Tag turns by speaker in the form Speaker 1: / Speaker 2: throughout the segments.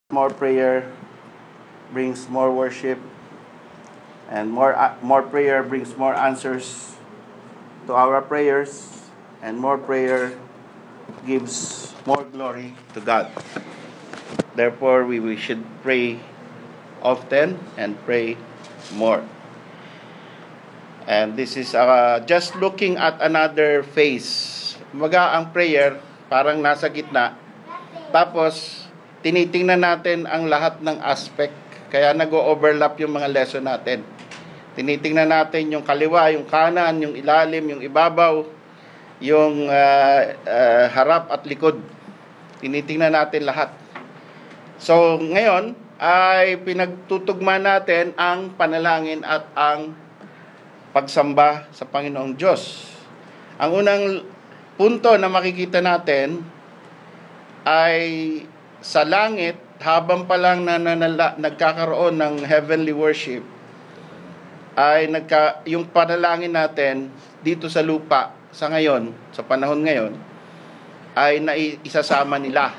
Speaker 1: More prayer brings more worship, and more prayer brings more answers to our prayers, and more prayer gives more glory to God. Therefore, we should pray often and pray more. And this is just looking at another phase. Maga ang prayer, parang nasa gitna. Tapos, tinitingnan natin ang lahat ng aspect. Kaya nag-overlap yung mga lesson natin. Tinitingnan natin yung kaliwa, yung kanan, yung ilalim, yung ibabaw, yung harap at likod. Tinitingnan natin lahat. So, ngayon ay pinagtutugma natin ang panalangin at ang pagsamba sa Panginoong Diyos. Ang unang punto na makikita natin ay sa langit, habang pa lang nagkakaroon ng heavenly worship, ay yung panalangin natin dito sa lupa, sa ngayon, sa panahon ngayon, ay naisasama nila.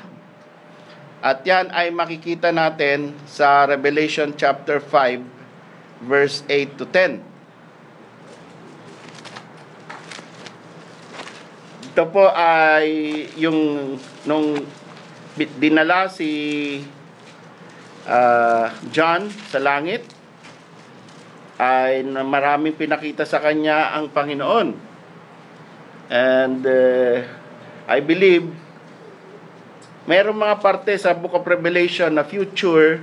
Speaker 1: At yan ay makikita natin sa Revelation chapter 5, verse 8 to 10. Ito po ay yung nung dinala si John sa langit, ay maraming pinakita sa kanya ang Panginoon. And I believe mayroong mga parte sa Book of Revelation na future,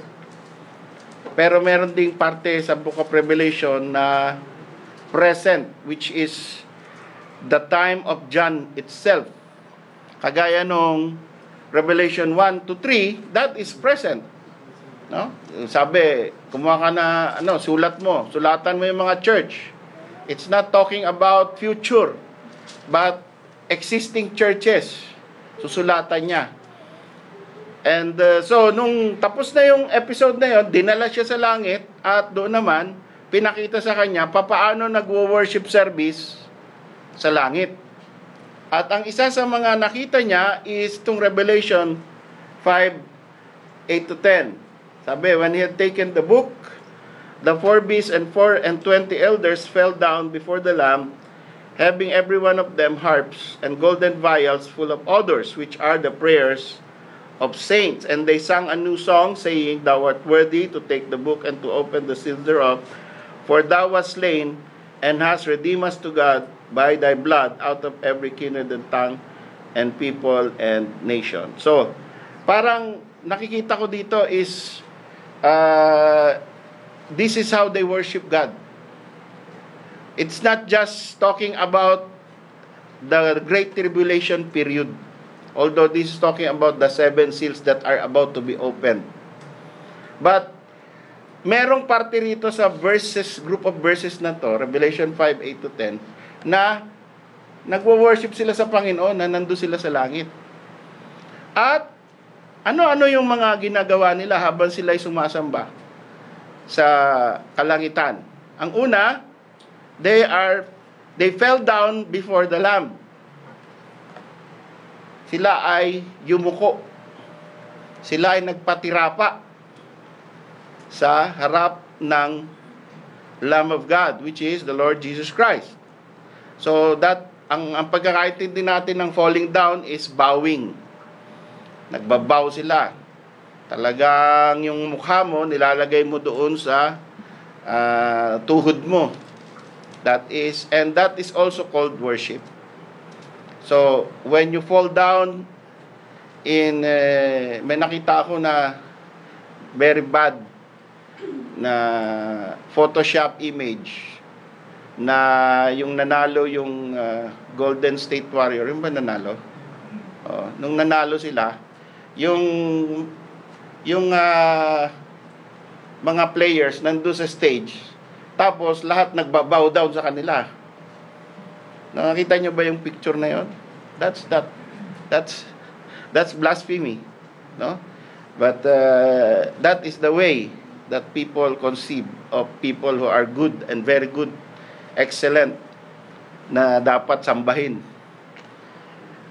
Speaker 1: pero meron ding parte sa Book of Revelation na present, which is the time of John itself. Kagaya nung Revelation 1 to 3, that is present. No? Sabi, kumuha ka na, sulatan mo yung mga church. It's not talking about future, but existing churches. Susulatan niya. And so, nung tapos na yung episode na yun, dinala siya sa langit, at doon naman, pinakita sa kanya, papaano nagwo-worship service sa langit. At ang isa sa mga nakita niya is itong Revelation 5, 8 to 10. Sabi, when he had taken the book, the 4 beasts and 24 elders fell down before the Lamb, having every one of them harps and golden vials full of odors, which are the prayers of saints. And they sang a new song, saying, Thou art worthy to take the book and to open the seal thereof, for thou wast slain, and hast redeemed us to God by thy blood out of every kindred and tongue and people and nation. So, parang nakikita ko dito is this is how they worship God. It's not just talking about the Great Tribulation period, although this is talking about the 7 seals that are about to be opened. But merong parte rito sa group of verses na to, Revelation 5, 8 to 10, na nagwo-worship sila sa Panginoon, na nandun sila sa langit. At ano-ano yung mga ginagawa nila habang sila ay sumasamba sa kalangitan? Ang una, they fell down before the Lamb. Sila ay yumuko. Sila ay nagpatirapa sa harap ng Lamb of God, which is the Lord Jesus Christ. So that ang pagkakaintindi natin ng falling down is bowing. Nagbabow sila. Talagang yung mukha mo nilalagay mo doon sa tuhod mo. That is also called worship. So when you fall down may nakita ako na very bad na Photoshop image na yung nanalo yung Golden State Warrior, yung ba nanalo? Nung nanalo sila, yung mga players nandoon sa stage, tapos lahat nagbabow down sa kanila. Nakita nyo ba yung picture na yon? That's blasphemy, no? But that is the way that people conceive of people who are good and very good, excellent, na dapat sambahin.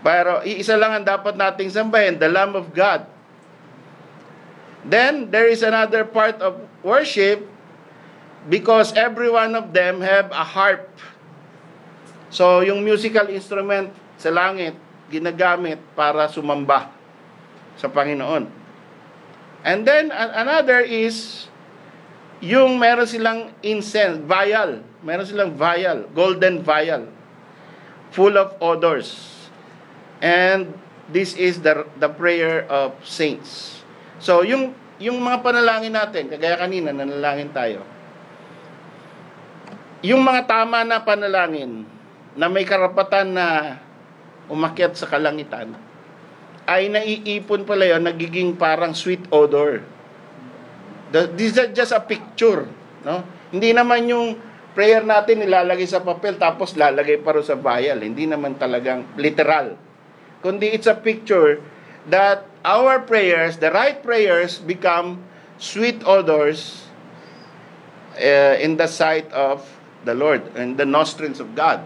Speaker 1: Pero iisa lang ang dapat nating sambahin, the Lamb of God, Then, there is another part of worship because every one of them have a harp. So, yung musical instrument sa langit, ginagamit para sumamba sa Panginoon. And then, another is, yung meron silang incense, vial. Meron silang vial, golden vial, full of odors. And this is the prayer of saints. So, yung mga panalangin natin, kagaya kanina, nanalangin tayo. Yung mga tama na panalangin, na may karapatan na umakyat sa kalangitan, ay naiipon pala yun, nagiging parang sweet odor. This is just a picture, no? Hindi naman yung prayer natin nilalagay sa papel tapos lalagay pa rin sa vial. Hindi naman talagang literal. Kundi it's a picture that our prayers, the right prayers, become sweet odors in the sight of the Lord, in the nostrils of God.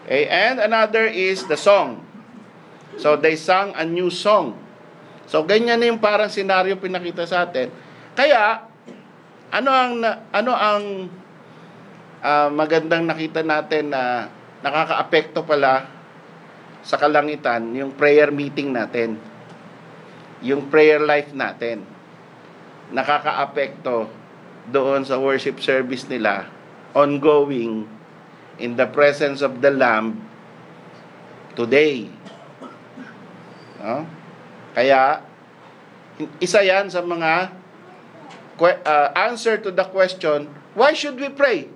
Speaker 1: Okay, and another is the song. So they sang a new song. So ganyan na yung parang senaryo pinakita sa atin. Kaya ano ang magandang nakita natin na nakakaapekto pala sa kalangitan, yung prayer meeting natin, yung prayer life natin, nakakaapekto doon sa worship service nila, ongoing, in the presence of the Lamb, today. No? Kaya, isa yan sa mga answer to the question, why should we pray?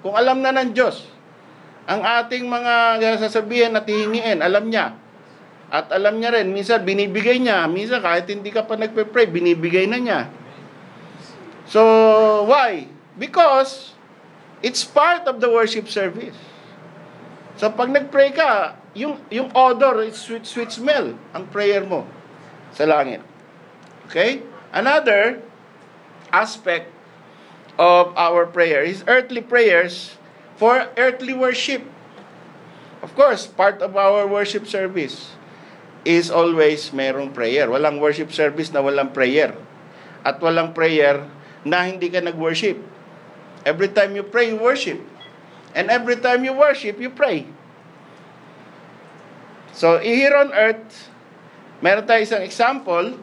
Speaker 1: Kung alam na ng Diyos, ang ating mga sasabihin at hihingiin, alam niya. At alam niya rin, minsan binibigay niya, minsan kahit hindi ka pa nagpe-pray, binibigay na niya. So, why? Because it's part of the worship service. So, pag nag-pray ka, yung odor, it's sweet smell, ang prayer mo sa langit. Okay? Another aspect of our prayer is earthly prayers for earthly worship. Of course, part of our worship service is always merong prayer. Walang worship service na walang prayer. At walang prayer na hindi ka nag-worship. Every time you pray, you worship. And every time you worship, you pray. So, here on earth, meron tayo isang example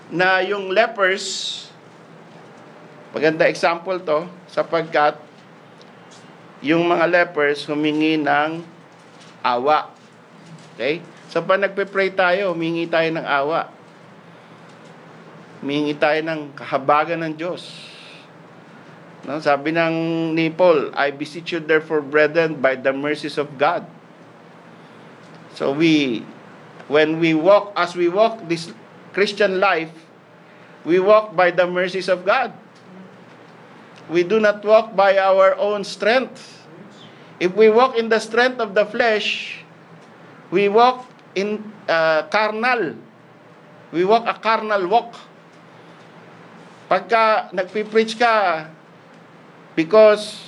Speaker 1: na yung lepers, maganda example to, sapagkat yung mga lepers humingi ng awa. Okay? So, pag nagpe-pray tayo, humingi tayo ng awa. Humingi tayo ng kahabagan ng Diyos. No? Sabi ni Paul, I beseech you therefore, brethren, by the mercies of God. So, when we walk, as we walk this Christian life, we walk by the mercies of God. We do not walk by our own strength. If we walk in the strength of the flesh, we walk in carnal. We walk a carnal walk. Pagka nagpipreach ka because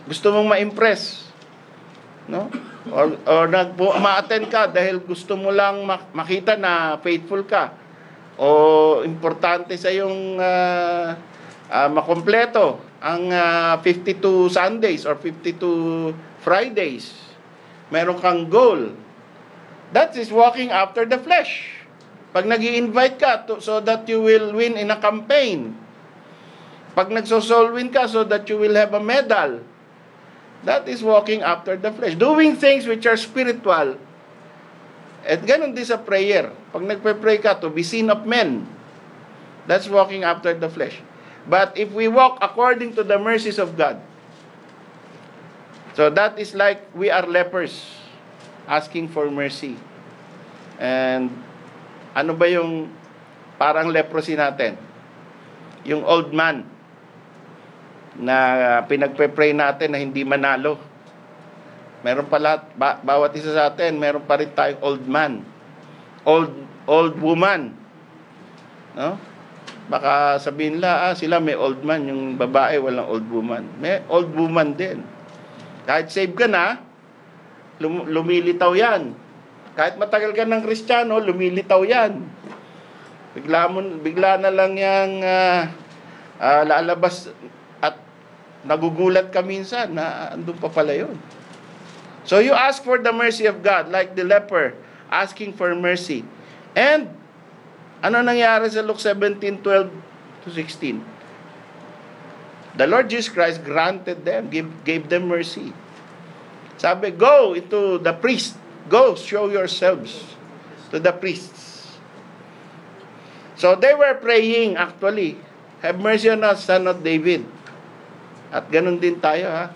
Speaker 1: gusto mong ma-impress, no? Or ma-attend ka dahil gusto mo lang makita na faithful ka, o importante sa yung makompleto ang 52 Sundays or 52 Fridays. Meron kang goal. That is walking after the flesh. Pag nag-i-invite ka so that you will win in a campaign. Pag nagso-soul win ka so that you will have a medal. That is walking after the flesh. Doing things which are spiritual. At ganun din sa prayer. Pag nagpe-pray ka to be seen of men, that's walking after the flesh. But if we walk according to the mercies of God, so that is like we are lepers asking for mercy. And ano ba yung parang leprosy natin? Yung old man na pinagpe-pray natin na hindi manalo. Meron pala, bawat isa sa atin, meron pa rin tayong old man. Old woman. No? Baka sabihin nila, sila may old man, yung babae walang old woman. May old woman din. Kahit save ka na, lumilitaw yan. Kahit matagal ka ng Kristiyano, lumilitaw yan. Bigla na lang yang lalabas at nagugulat ka minsan na andun pa pala yun. So you ask for the mercy of God like the leper asking for mercy. And ano nangyari sa Luke 17:12 to 16? The Lord Jesus Christ granted them, gave them mercy. Sabi, go into the priest. Go, show yourselves to the priests. So they were praying actually, have mercy on us, son of David. At ganun din tayo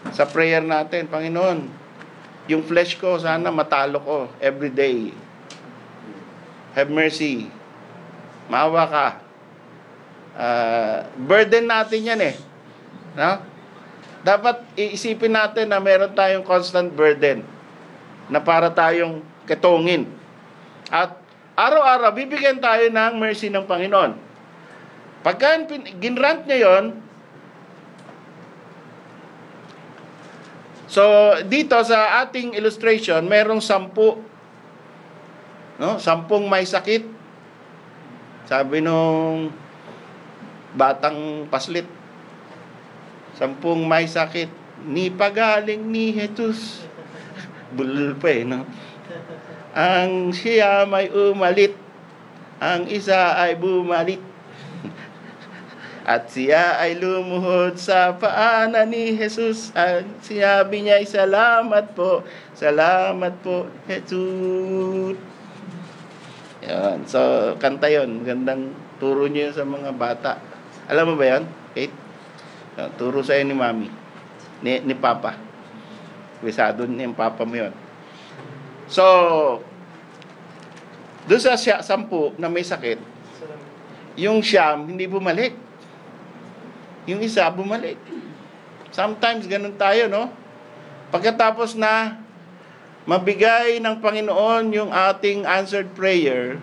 Speaker 1: sa prayer natin, Panginoon, yung flesh ko sana matalo ko every day. Have mercy. Maawa ka. Burden natin yan no? Dapat iisipin natin na meron tayong constant burden na para tayong ketongin. At araw-araw, bibigyan tayo ng mercy ng Panginoon. Pagka ginrant niya yon, so dito sa ating illustration, merong 10, no? 10 may sakit. Sabi nung batang paslit, 10 may sakit, ni pagaling ni Jesus. Bulol pa no? Ang siya may umalit, ang isa ay bumalit. At siya ay lumuhod sa paanan ni Jesus. At sinabi niya ay salamat po, Jesus. Yan. So, kanta yun. Gandang turo niyo sa mga bata. Alam mo ba yan, Kate? Turo sa'yo ni Mami. Ni Papa. Wisado ni Papa mo yun. So, doon sa 10 na may sakit, yung siyam, hindi bumalik. Yung isa, bumalik. Sometimes, ganun tayo, no? Pagkatapos na mabigay ng Panginoon yung ating answered prayer,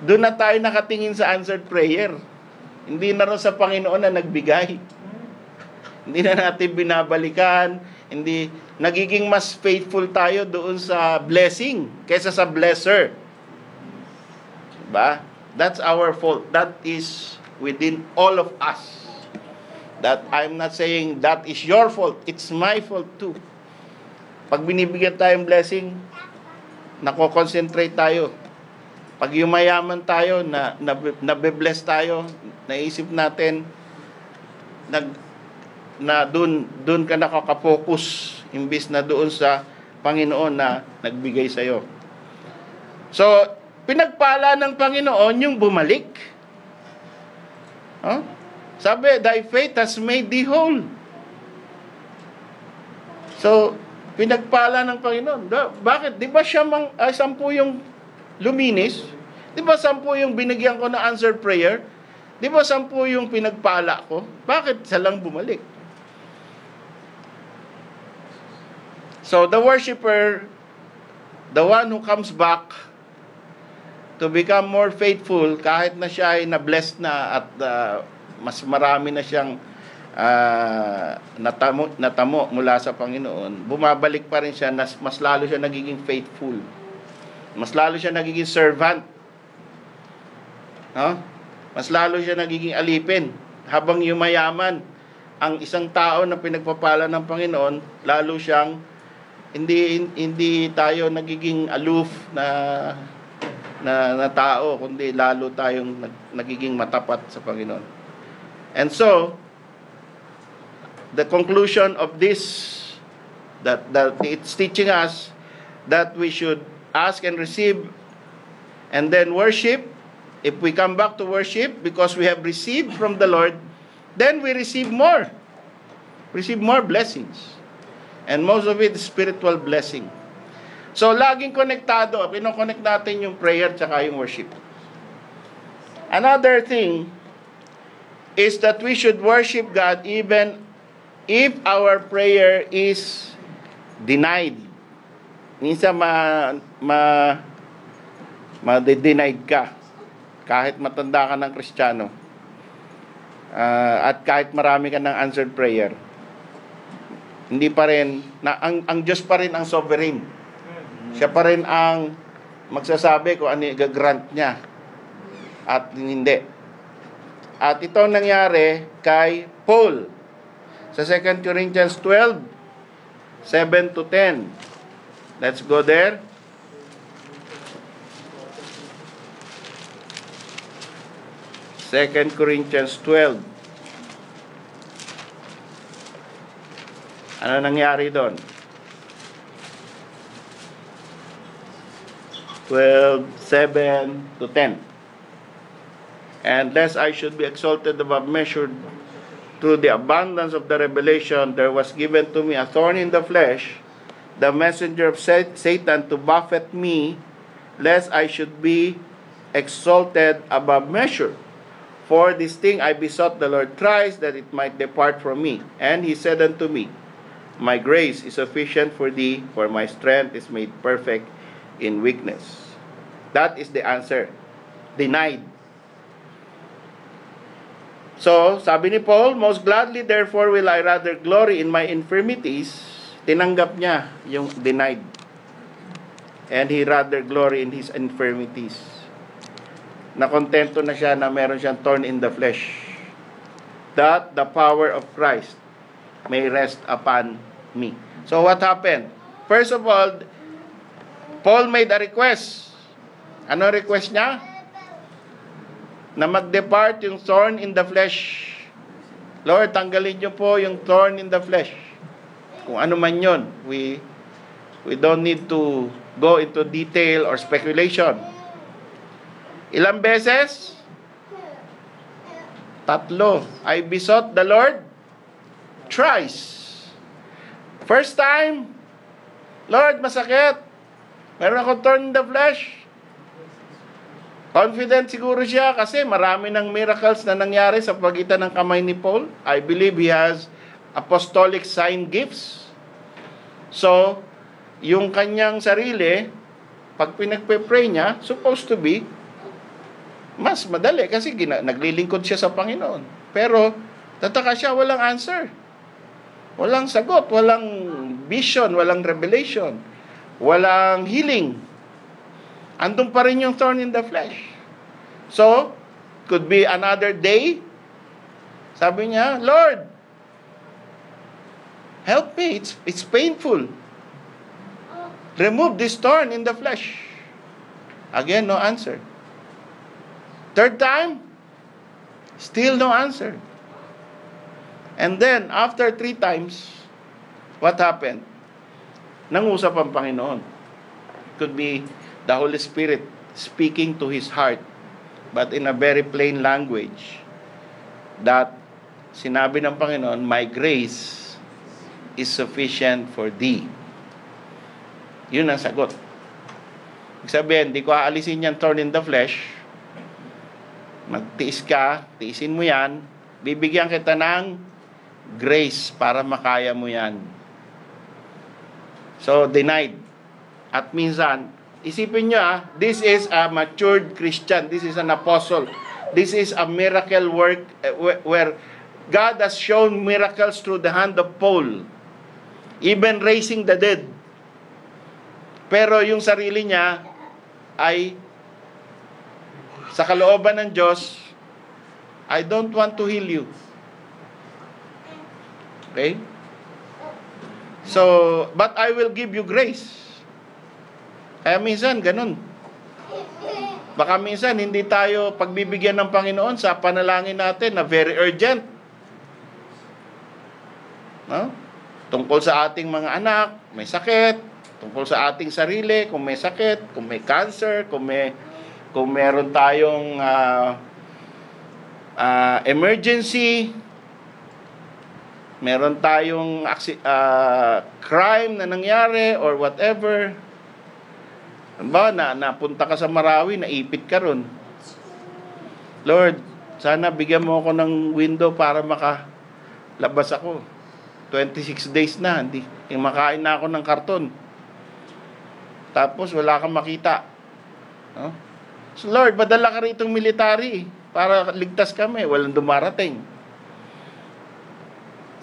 Speaker 1: doon na tayo nakatingin sa answered prayer. Hindi na rin sa Panginoon na nagbigay. Hindi na natin binabalikan, hindi nagiging mas faithful tayo doon sa blessing kaysa sa blesser. Diba? That's our fault. That is within all of us. That I'm not saying that is your fault. It's my fault too. Pag binibigyan tayong blessing, nako-concentrate tayo. Pag yumayaman tayo, nabe-bless tayo, naisip natin, na doon ka nakaka-focus imbis na doon sa Panginoon na nagbigay sa iyo. So, pinagpala ng Panginoon yung bumalik. Sabi, thy faith has made thee whole. So, pinagpala ng Panginoon. Bakit? Di ba siya 10 yung luminis? Di ba 10 yung binigyan ko na answered prayer? Di ba 10 yung pinagpala ko? Bakit siya lang bumalik? So, the worshiper, the one who comes back to become more faithful, kahit na siya ay na-blessed na at mas marami na siyang natamo mula sa Panginoon, bumabalik pa rin siya, mas lalo siya nagiging faithful. Mas lalo siya nagiging servant. No? Mas lalo siya nagiging alipin. Habang yumayaman ang isang tao na pinagpapala ng Panginoon, lalo siyang hindi tayo nagiging aloof na tao, kundi lalo tayong nagiging matapat sa Panginoon. And so, the conclusion of this, that it's teaching us that we should ask and receive and then worship. If we come back to worship because we have received from the Lord, then we receive more. Receive more blessings. And most of it is spiritual blessing. So, laging konektado. Pinoconnect natin yung prayer tsaka yung worship. Another thing is that we should worship God even if our prayer is denied. Minsan ma-denied ka. Kahit matanda ka ng Kristiyano. At kahit marami ka ng answered prayer. Hindi pa rin, ang Diyos pa rin ang sovereign. Siya pa rin ang magsasabi kung ano yung gagrant niya at hindi. At ito nangyari kay Paul sa 2 Corinthians 12, 7 to 10. Let's go there. Second Corinthians 12. Ano nangyari doon? 12, 7 to 10. And lest I should be exalted above measure through the abundance of the revelation, there was given to me a thorn in the flesh, the messenger of Satan to buffet me, lest I should be exalted above measure. For this thing I besought the Lord thrice, that it might depart from me. And he said unto me, My grace is sufficient for thee, for my strength is made perfect in weakness. That is the answer. Denied. So, sabi ni Paul, most gladly therefore will I rather glory in my infirmities. Tinanggap niya yung denied. And he rather glory in his infirmities. Nakontento na siya na meron siyang thorn in the flesh, that the power of Christ may rest upon me. So what happened? First of all, Paul made a request. Ano request niya? Na mag-depart yung thorn in the flesh. Lord, tanggalin niyo po yung thorn in the flesh. Kung ano man yun. We don't need to go into detail or speculation. Ilang beses? 3. I besought the Lord thrice. First time, Lord, masakit. Meron akong thorn in the flesh. Confident siguro siya kasi marami ng miracles na nangyari sa pagitan ng kamay ni Paul. I believe he has apostolic sign gifts. So, yung kanyang sarili, pag pinagpe-pray niya, supposed to be mas madali kasi naglilingkod siya sa Panginoon. Pero, tataka siya, walang answer. Walang sagot, walang vision, walang revelation, walang healing. Andun pa rin yung thorn in the flesh. So, could be another day. Sabi niya, Lord, help me, it's painful. Remove this thorn in the flesh. Again, no answer. Third time, still no answer. And then, after 3 times, what happened? Nangusap ang Panginoon. It could be the Holy Spirit speaking to his heart, but in a very plain language, that sinabi ng Panginoon, my grace is sufficient for thee. Yun ang sagot. Ibig sabihin, di ko aalisin yung thorn in the flesh. Magtiis ka, tiisin mo yan, bibigyan kita ng grace para makaya mo yan. So, denied. At minsan, isipin nyo this is a matured Christian, this is an apostle, this is a miracle work where God has shown miracles through the hand of Paul, even raising the dead. Pero yung sarili niya ay sa kalooban ng Diyos, I don't want to heal you. Okay? So, but I will give you grace. Kaya minsan, ganun. Baka minsan, hindi tayo pagbibigyan ng Panginoon sa panalangin natin na very urgent. No? Tungkol sa ating mga anak, may sakit. Tungkol sa ating sarili, kung may sakit, kung may cancer, kung meron tayong emergency, meron tayong crime na nangyari or whatever. Ba, napunta ka sa Marawi, naipit ka ron. Lord, sana bigyan mo ako ng window para makalabas ako. 26 days na, hindi makain na ako ng karton. Tapos wala kang makita. No? So Lord, badala ka ritong military para ligtas kami. Walang dumarating.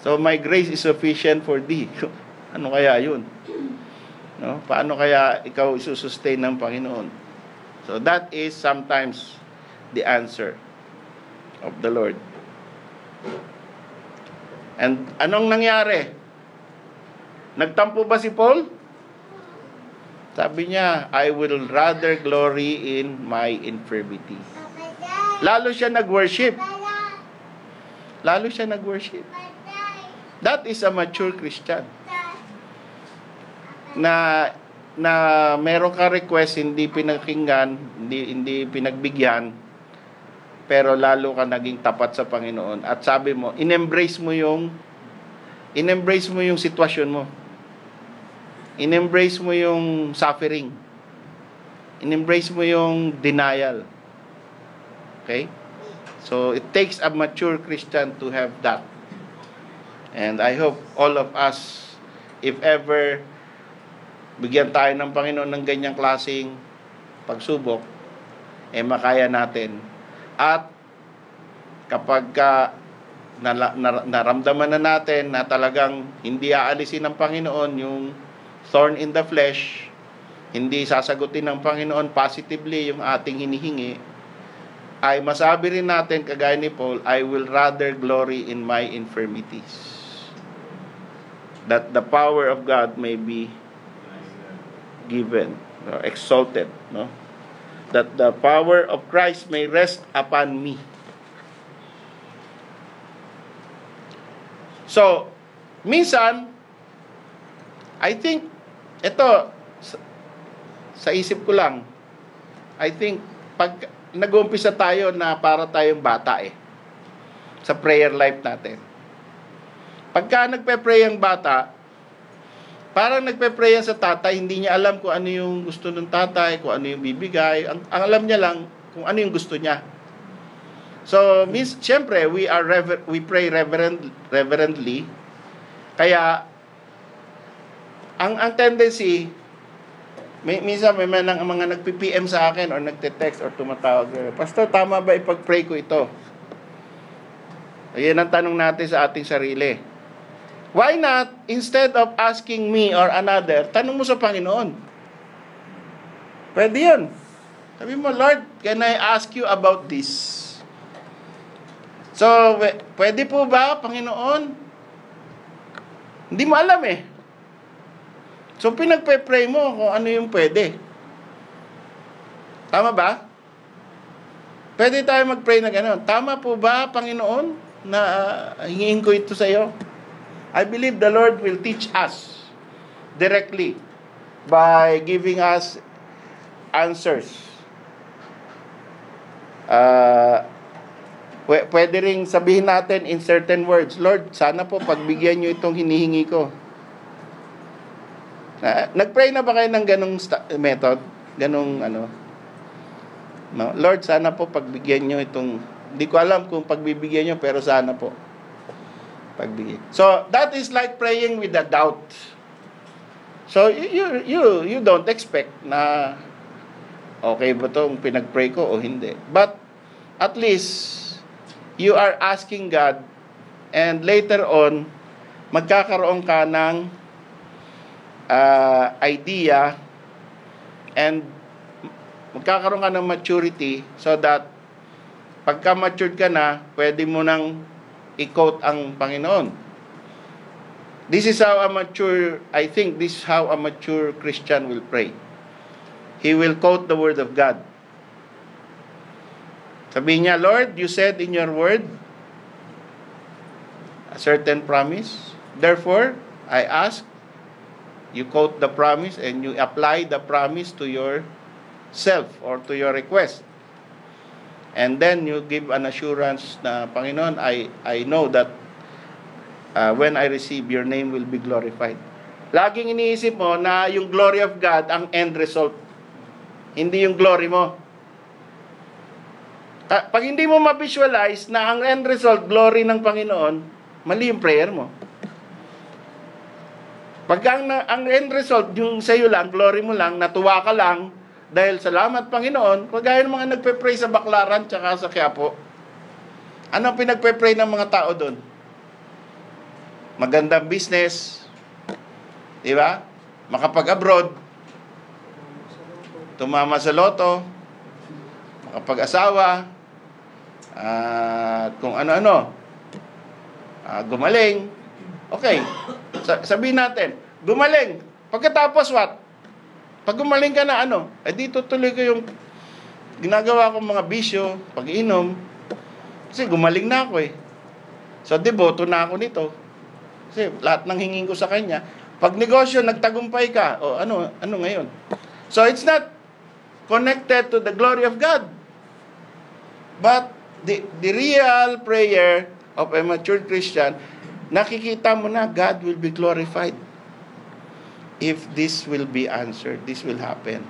Speaker 1: So my grace is sufficient for thee. Ano kaya yun? No? Paano kaya ikaw isusustain ng Panginoon? So that is sometimes the answer of the Lord. And anong nangyari? Nagtampo ba si Paul? Sabi niya, I will rather glory in my infirmity. Lalo siya nag-worship. Lalo siya nag-worship. That is a mature Christian. Na meron ka request, hindi pinakinggan, hindi pinagbigyan, pero lalo ka naging tapat sa Panginoon. At sabi mo, in-embrace mo yung sitwasyon mo. In-embrace mo yung suffering. In-embrace mo yung denial. Okay? So, it takes a mature Christian to have that. And I hope all of us, if ever bigyan tayo ng Panginoon ng ganyang klaseng pagsubok, makaya natin. At kapag naramdaman na natin na talagang hindi aalisin ng Panginoon yung thorn in the flesh, hindi sasagutin ng Panginoon positively yung ating hinihingi, ay masabi rin natin, kagaya ni Paul, I will rather glory in my infirmities, that the power of God may be given, exalted, no? That the power of Christ may rest upon me. So, minsan, I think, ito, sa isip ko lang, I think, pag nag-uumpisa tayo na para tayong bata sa prayer life natin. Pagka nagpe-pray ang bata, parang nagpe-pray sa tatay, hindi niya alam kung ano yung gusto ng tatay, kung ano yung bibigay. Ang alam niya lang kung ano yung gusto niya. So, siyempre, we pray reverently. Kaya, ang tendency, minsan may mga nagpi-PM sa akin or nagte-text or tumatawag, Pastor, tama ba ipag-pray ko ito? Ayan ang tanong natin sa ating sarili. Why not, instead of asking me or another, tanong mo sa Panginoon? Pwede yun. Sabi mo, Lord, can I ask you about this? So, pwede po ba, Panginoon? Hindi mo alam So, pinagpe-pray mo kung ano yung pwede. Tama ba? Pwede tayo mag-pray na gano'n. Tama po ba, Panginoon, na hingiin ko ito sa iyo? I believe the Lord will teach us directly by giving us answers. Pwede ring sabihin natin in certain words, Lord, sana po pagbigyan nyo itong hinihingi ko. Nag-pray na ba kayo ng ganong method? Ganong No? Lord, sana po pagbigyan nyo itong, hindi ko alam kung pagbibigyan nyo, pero sana po pagbigyan. So, that is like praying with a doubt. So, you don't expect na okay ba itong pinag-pray ko o hindi. But, at least, you are asking God, and later on, magkakaroon ka ng idea, and magkakaroon ka ng maturity, so that, pagka matured ka na, pwede mo nang i-quote ang Panginoon. This is how I think this is how a mature Christian will pray. He will quote the Word of God. Sabi niya, Lord, you said in your Word a certain promise. Therefore, I ask, you quote the promise and you apply the promise to yourself or to your request. And then you give an assurance na, Panginoon, I know that when I receive, your name will be glorified. Laging iniisip mo na yung glory of God ang end result. Hindi yung glory mo. Pag hindi mo ma-visualize na ang end result, glory ng Panginoon, mali yung prayer mo. Pag ang end result, yung sa'yo lang, glory mo lang, natuwa ka lang, dahil salamat Panginoon, kagaya ng mga nagpe-pray sa Baclaran tsaka sa Quiapo. Ano ang pinagpe-pray ng mga tao doon? Magandang business, di ba? makapag-abroad, tumama sa loto, makapag-asawa, at kung ano-ano, gumaling. Okay, sabihin natin, gumaling. Pagkatapos what? Pag gumaling ka na di tutuloy ko yung ginagawa kong mga bisyo, pag-inom, kasi gumaling na ako eh. So, deboto na ako nito. Kasi lahat ng hingin ko sa kanya, pag negosyo, nagtagumpay ka, ano ngayon? So, it's not connected to the glory of God. But, the real prayer of a mature Christian, nakikita mo na God will be glorified if this will be answered. This will happen.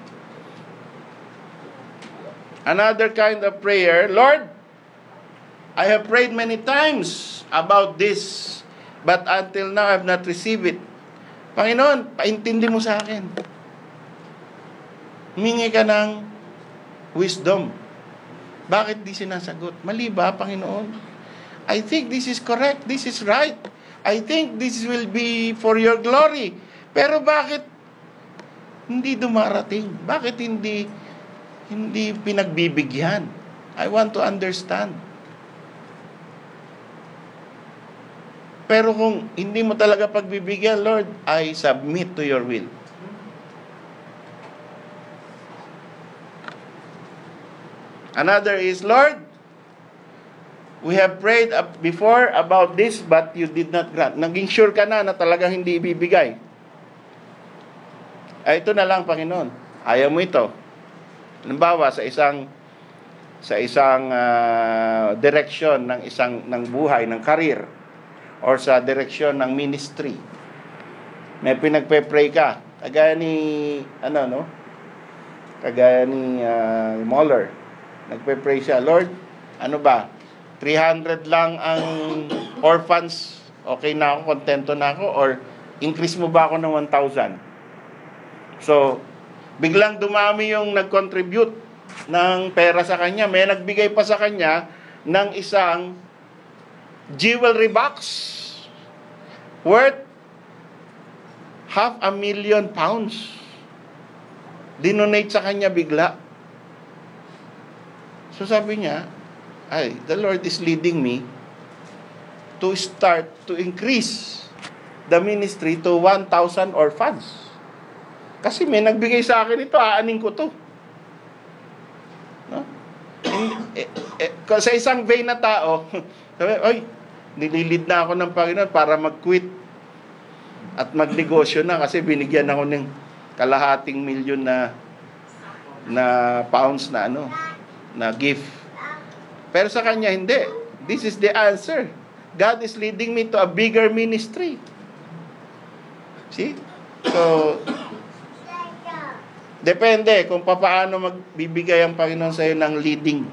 Speaker 1: Another kind of prayer, Lord, I have prayed many times about this, but until now I have not received it. Panginoon, paintindi mo sa akin. Humingi ka ng wisdom. Bakit di sinasagot? Mali ba, Panginoon? I think this is correct. This is right. I think this will be for your glory. Pero bakit hindi dumarating? Bakit hindi pinagbibigyan? I want to understand. Pero kung hindi mo talaga pagbibigyan, Lord, I submit to your will. Another is, Lord, we have prayed before about this, but you did not grant. Naging sure ka na talagang hindi ibibigay. Ito na lang, Panginoon. Ayaw mo ito. Halimbawa, sa isang direction ng buhay, ng career, or sa direction ng ministry. May pinagpe-pray ka. Kagaya ni Muller. Nagpe-pray siya, Lord, 300 lang ang orphans, okay na ako, kontento na ako, or increase mo ba ako ng 1,000? So, biglang dumami yung nag-contribute ng pera sa kanya. May nagbigay pa sa kanya ng isang jewelry box worth £500,000. Dinonate sa kanya bigla. So sabi niya, the Lord is leading me to start to increase the ministry to 1,000 orphans. Kasi may nagbigay sa akin ito, aanin ko to. No? Sa isang vain na tao, sabi, nililid na ako ng Panginoon para mag-quit at magnegosyo na kasi binigyan ako ng kalahating milyon na pounds na gift. Pero sa kanya, hindi. This is the answer. God is leading me to a bigger ministry. See? So, depende kung paano magbibigay ang Panginoon sa iyo ng leading.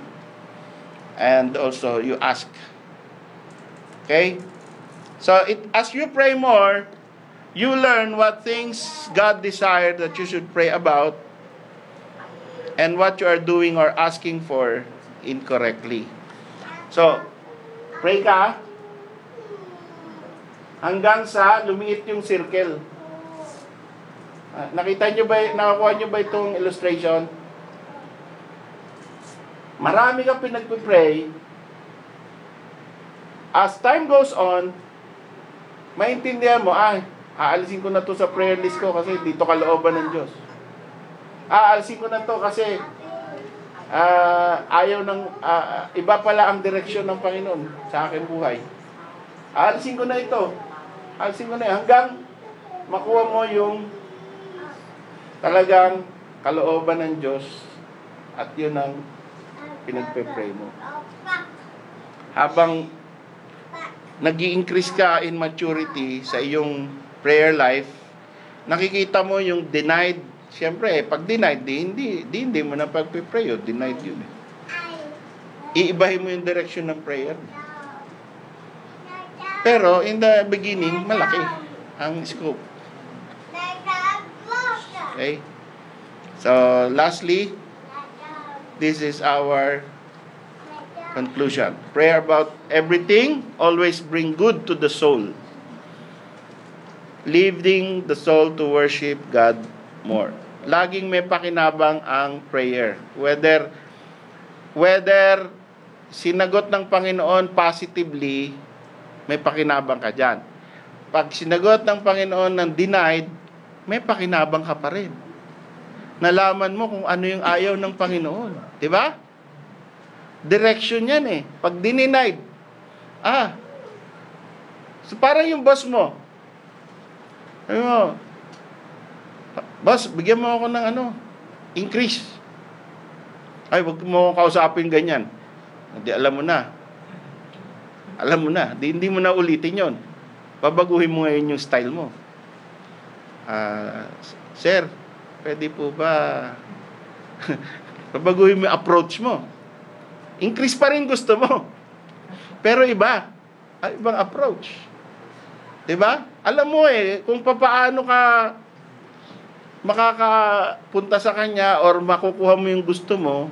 Speaker 1: And also, you ask. Okay? So, as you pray more, you learn what things God desired that you should pray about and what you are doing or asking for incorrectly. So, pray ka hanggang sa lumiit yung circle. Nakakuha nyo ba itong illustration? Marami ka pinagpipray. As time goes on, maintindihan mo, aalisin ko na to sa prayer list ko kasi dito kalooban ng Diyos. Aalisin ko na to kasi iba pala ang direksyon ng Panginoon sa aking buhay. Aalisin ko na ito. Aalisin ko na yan. Hanggang makuha mo yung talagang kalooban ng Diyos at yun ang pinagpe-pray mo. Habang nag-i-increase ka in maturity sa iyong prayer life, nakikita mo yung denied. Siyempre, pag denied, hindi mo na pagpe-pray yun. Denied yun. Iibahin mo yung direction ng prayer. Pero, in the beginning, malaki ang scope. Okay? So, lastly, this is our conclusion. Prayer about everything always bring good to the soul. leading the soul to worship God more. Laging may pakinabang ang prayer. Whether sinagot ng Panginoon positively, may pakinabang ka dyan. Pag sinagot ng Panginoon ng denied, may pakinabang ka pa rin. Nalaman mo kung ano yung ayaw ng Panginoon. Di ba? Direction yan eh. Pag denied, so parang yung boss mo. Sabi mo, boss, bigyan mo ako ng increase. Ay, wag mo akong kausapin ganyan. Hindi, alam mo na. Alam mo na. Hindi mo na ulitin yon. Babaguhin mo ngayon yung style mo. Sir, pwede po ba babaguhin mo yung approach mo? Increase pa rin gusto mo. Pero iba. Ibang approach. Diba? Alam mo kung papaano ka makakapunta sa kanya or makukuha mo yung gusto mo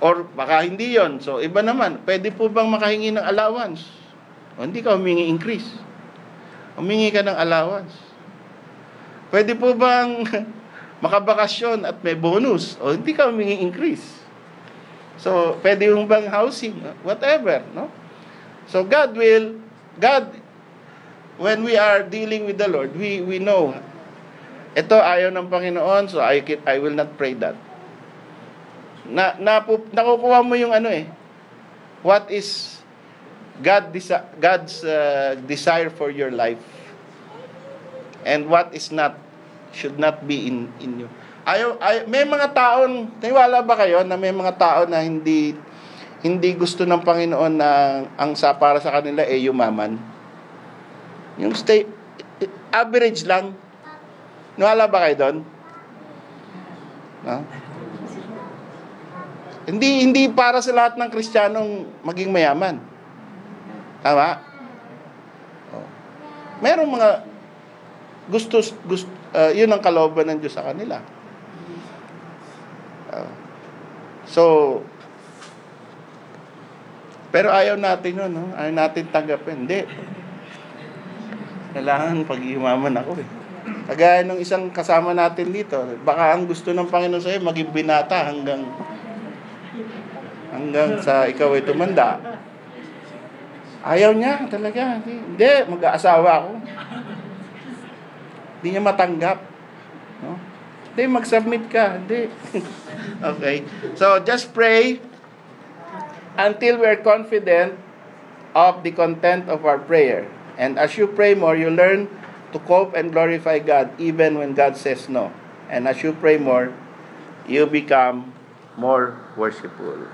Speaker 1: or baka hindi yon. So, iba naman. Pwede po bang makahingi ng allowance? O hindi ka humingi increase. Humingi ka ng allowance. Pwede po bang makabakasyon at may bonus? O hindi ka humingi increase. So, pwede mo bang housing? Whatever, no? So, God, when we are dealing with the Lord, we know, ito ayaw ng Panginoon, so I will not pray that. Nakukuha mo yung what is God's desire for your life, and what is not, should not be in you. May mga taon, naniwala ba kayo na may mga tao na hindi gusto ng Panginoon na para sa kanila yumaman? Yung average lang. Naniwala ba kayo doon? No? Hindi para sa lahat ng Kristiyanong maging mayaman. Tama? Merong mga gusto yun ang kalooban ng Diyos sa kanila. Pero ayaw natin yun, no? Ayaw natin tanggapin. Hindi. Kailangan pag-iumaman ako Kagaya ng isang kasama natin dito, baka ang gusto ng Panginoon sa'yo, maging binata hanggang sa ikaw ay tumanda. Ayaw niya talaga. Hindi, mag-aasawa ako. Hindi niya matanggap. No? Hindi, mag-submit ka. Hindi. Okay. So, just pray until we're confident of the content of our prayer. And as you pray more, you learn to cope and glorify God even when God says no. And as you pray more, you become more worshipful.